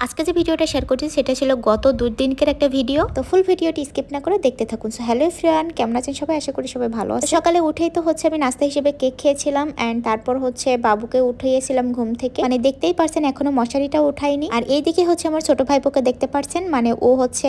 আজকে যে ভিডিওটা শেয়ার করছি সেটা ছিল গত 2 দিনকের একটা ভিডিও। তো ফুল ভিডিওটি স্কিপ না করে দেখতে থাকুন। সো হ্যালো ফ্রেন্ড, কেমন আছেন সবাই? আশা করি সবাই ভালো আছে। সকালে উঠেই তো হচ্ছে আমি নাস্তা হিসেবে কেক খেয়েছিলাম এন্ড তারপর হচ্ছে বাবুকে উঠিয়েছিলাম ঘুম থেকে। মানে দেখতেই পারছেন এখনো মশারিটা উঠাইনি। আর এইদিকে হচ্ছে আমার ছোট ভাইপোকে দেখতে পারছেন, মানে ও হচ্ছে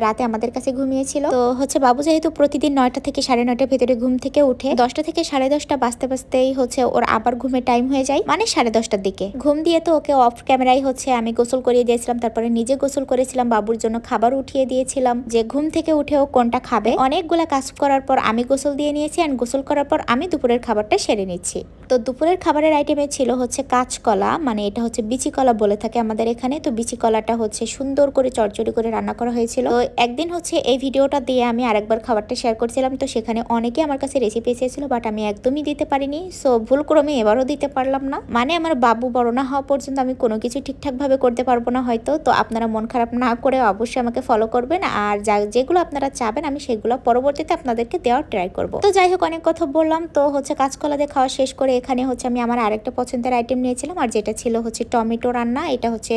রাতে আমাদের কাছে ঘুমিয়েছিল। তো হচ্ছে বাবু যেহেতু প্রতিদিন 9টা থেকে 9:30টার ভিতরে ঘুম থেকে উঠে 10টা থেকে 10:30 বাজতে বাজতেই হচ্ছে ওর আবার ঘুমের টাইম হয়ে যায়, মানে 10:30টার দিকে ঘুম দিয়ে তো ওকে অফ ক্যামেরায় হচ্ছে আমি গোসল করিয়ে দিয়েছিলাম, তারপরে নিজে গোসল করেছিলাম, বাবুর জন্য খাবার উঠিয়ে দিয়েছিলাম যে ঘুম থেকে উঠেও কোনটা খাবে। অনেকগুলা কাজ করার পর আমি গোসল দিয়ে নিয়েছি এন্ড গোসল করার পর আমি দুপুরের খাবারটা সেরে নিচ্ছি। তো দুপুরের খাবারের আইটেমে ছিল হচ্ছে কাঁচকলা, মানে এটা হচ্ছে বিচি কলা বলে থাকে আমাদের এখানে। তো বিচি কলাটা হচ্ছে সুন্দর করে চড়চড়ি করে রান্না করা হয়েছিল। তো একদিন হচ্ছে এই ভিডিওটা দিয়ে আমি আরেকবার খাবারটা শেয়ার করছিলাম, তো সেখানে অনেকে আমার কাছে রেসিপি চেয়েছিল, বাট আমি একদমই দিতে পারিনি। সো ভুল ক্রমে এবারও দিতে পারলাম না। মানে আমার বাবু বড় না হওয়া পর্যন্ত আমি কোনো কিছু ঠিকঠাক ভাবে করতে পারবো না হয়তো। তো আপনারা মন খারাপ না করে অবশ্যই আমাকে ফলো করবেন, আর যেগুলো আপনারা চাবেন আমি সেগুলো পরবর্তীতে আপনাদেরকে দেওয়ার ট্রাই করব। তো যাই হোক, অনেক কথা বললাম। তো হচ্ছে কাঁচকলা দিয়ে খাওয়া শেষ করে এখানে হচ্ছে আমি আমার আরেকটা পছন্দের আইটেম নিয়েছিলাম, আর যেটা ছিল হচ্ছে টমেটো রান্না। এটা হচ্ছে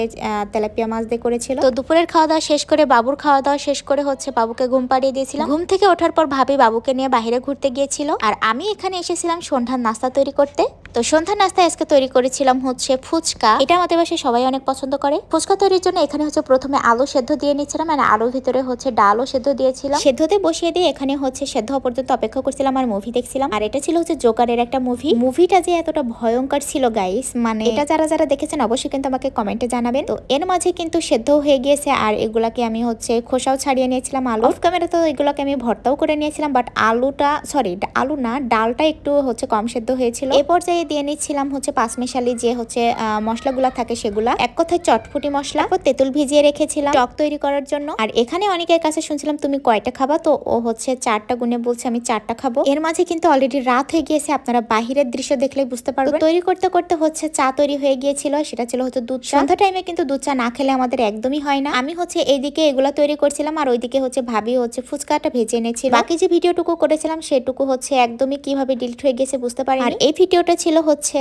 তেলাপিয়া মাছ দিয়ে করেছিল। তো দুপুরের খাওয়া দাওয়া শেষ করে বাবুর খাওয়া দাওয়া শেষ করে হচ্ছে বাবুকে ঘুম পাড়িয়ে দিয়েছিলাম। ঘুম থেকে ওঠার পর ভাবি বাবুকে নিয়ে বাইরে ঘুরতে গিয়েছিল, আর আমি এখানে এসেছিলাম সন্ধ্যার নাস্তা তৈরি করতে। তো সন্ধ্যার নাস্তায় আজকে তৈরি করেছিলাম হচ্ছে ফুচকা। এটা আমাদের বাসায় সবাই অনেক পছন্দ করে। ফুচকা তৈরির জন্য এখানে হচ্ছে প্রথমে আলু সেদ্ধ দিয়ে নিচ্ছিলাম, আর আলুর ভিতরে হচ্ছে ডালও সেদ্ধ দিয়েছিলাম। সেদ্ধতে বসিয়ে দিয়ে এখানে হচ্ছে সেদ্ধ হওয়া পর্যন্ত অপেক্ষা করছিলাম আর মুভি দেখছিলাম। আর এটা ছিল হচ্ছে জোকারের একটা মুভিটা যে এতটা ভয়ঙ্কর ছিল গাইস, মানে এটা যারা যারা দেখেছেন অবশ্যই কিন্তু আমাকে কমেন্টে জানাবেন। তো এর মাঝে কিন্তু সেদ্ধ হয়ে গিয়েছে, আর এগুলাকে আমি হচ্ছে খোসাও ছাড়িয়ে নিয়েছিলাম। আলু অফ ক্যামেরা তো এগুলোকে আমি ভর্তাও করে নিয়েছিলাম, বাট আলু না ডালটা একটু হচ্ছে কম সেদ্ধ হয়েছিল। এ পর্যায়ে দিয়ে নিচ্ছিলাম হচ্ছে পাঁচমিশালি যে হচ্ছে মশলাগুলা থাকে সেগুলা, এক কথায় চটফুটি মশলা। তেঁতুল ভিজিয়ে রেখেছিলাম টক তৈরি করার জন্য। আর এখানে অনেকের কাছে শুনছিলাম তুমি কয়টা খাবা, তো ও হচ্ছে 4টা গুনে বলছে আমি 4টা খাবো। এর মাঝে কিন্তু অলরেডি রাত হয়ে গিয়েছে, আপনারা বাহিরের দৃশ্য দেখলেই বুঝতে পারবেন। তৈরি করতে করতে হচ্ছে চা তৈরি হয়ে গিয়েছিল, সেটা ছিল হচ্ছে দুধ চা। সন্ধ্যা টাইমে কিন্তু দুধ চা না খেলে আমাদের একদমই হয় না। আমি হচ্ছে এইদিকে এগুলা তৈরি করছিলাম, আর ওইদিকে হচ্ছে ভাবি হচ্ছে ফুচকাটা ভেজে এনেছিল। বাকি যে ভিডিওটুকু করেছিলাম সেটুকু হচ্ছে একদমই কিভাবে ডিলিট হয়ে গেছে বুঝতে পারি। আর এই ভিডিওটা ছিল হচ্ছে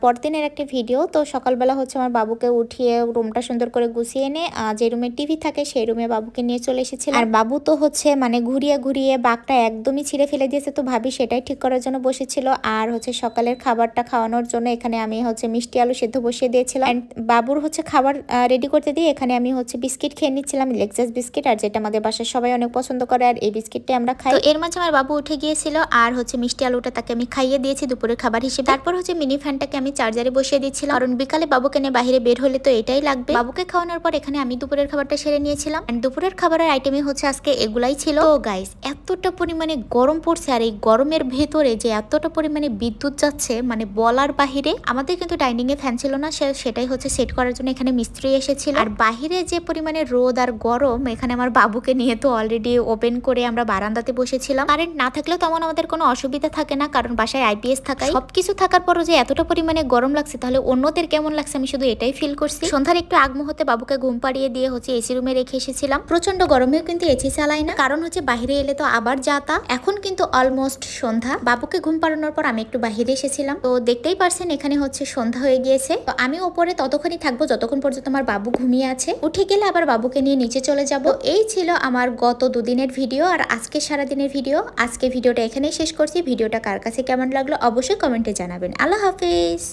পরদিনের একটা ভিডিও। তো সকালবেলা হচ্ছে আমার বাবুকে উঠিয়ে রুমটা সুন্দর করে গুছিয়ে এনে যে রুমে টিভি থাকে সেই রুমে বাবুকে নিয়ে চলে এসেছিলাম। আর বাবু তো হচ্ছে মানে ঘুরিয়ে ঘুরিয়ে বাঘটা একদমই ছিঁড়ে ফেলে দিয়েছে, তো ভাবি সেটাই ঠিক করার জন্য বসেছিল। আর হচ্ছে সকালের খাবারটা খাওয়ানোর জন্য এখানে আমি হচ্ছে মিষ্টি আলু সেদ্ধ বসিয়ে দিয়েছিলাম। বাবুর হচ্ছে খাবার রেডি করতে দিয়ে এখানে আমি হচ্ছে বিস্কিট খেয়ে নিচ্ছিলাম, লেক্সাস বিস্কিট, আর যেটা আমাদের বাসায় সবাই অনেক পছন্দ করে, আর এই বিস্কিটটাই আমরা খাই। তো এর মাঝে আমার বাবু উঠে গিয়েছিল, আর হচ্ছে মিষ্টি আলুটা তাকে আমি খাইয়ে দিয়েছি দুপুরের খাবার হিসেবে। তারপর হচ্ছে মিনি ফ্যানটাকে আমি চার্জারে বসিয়ে দিচ্ছিলাম, কারণ বিকালে বাবুকে নিয়ে বাইরে বের হলে তো এটাই লাগবে। বাবুকে খাওয়ানোর পর এখানে আমি দুপুরের খাবারটা সেরে নিয়েছিলাম। এন্ড দুপুরের খাবারের আইটেমে হচ্ছে আজকে এগুলাই ছিল। তো গাইস, এতটা পরিমাণে গরম পড়ছে, আর এই গরমের ভেতরে যে এতটা পরিমাণে বিদ্যুৎ যাচ্ছে মানে বলার বাহিরে। আমাদের কিন্তু ডাইনিং এ ফ্যান ছিল না, সেটাই হচ্ছে সেট করার জন্য এখানে মিস্ত্রি এসেছিল। আর বাহিরে যে পরিমাণে রোদ আর গরম, এখানে আমার বাবুকে নিয়ে তো অলরেডি ওপেন করে আমরা বারান্দাতে বসেছিলাম। কারেন্ট না থাকলেও তেমন আমাদের কোনো অসুবিধা থাকে না, কারণ বাসায় আইপিএস থাকায় সবকিছু থাকার পরও যে এতটা পরিমাণে গরম লাগছে তাহলে অন্যদের কেমন লাগছে আমি শুধু এটাই ফিল করছি। সন্ধ্যার একটু আগ মুহূর্তে বাবুকে ঘুম পাড়িয়ে দিয়ে হচ্ছে এসি রুমে রেখে এসেছিলাম। প্রচন্ড গরমেও কিন্তু এসি চালাই না, কারণ হচ্ছে বাহিরে এলে তো আবার যাতা। এখন কিন্তু অলমোস্ট সন্ধ্যা। বাবুকে ঘুম পাড়ানোর পর আমি একটু বাহিরে এসেছিলাম, তো দেখতেই পারছেন এখানে হচ্ছে সন্ধ্যা হয়ে গিয়েছে। তো আমি ওপরে ততক্ষণই থাকবো যতক্ষণ পর্যন্ত আমার বাবু ঘুমিয়ে আছে। উঠে গেলে আবার বাবুকে নিয়ে নিচে চলে যাব। এই ছিল আমার গত 2 দিনের ভিডিও আর আজকে সারাদিনের ভিডিও। আজকে ভিডিওটা এখানেই শেষ করছি। ভিডিওটা কার কাছে কেমন লাগলো অবশ্যই কমেন্টে জানাবেন। আল্লাহ হাফেজ।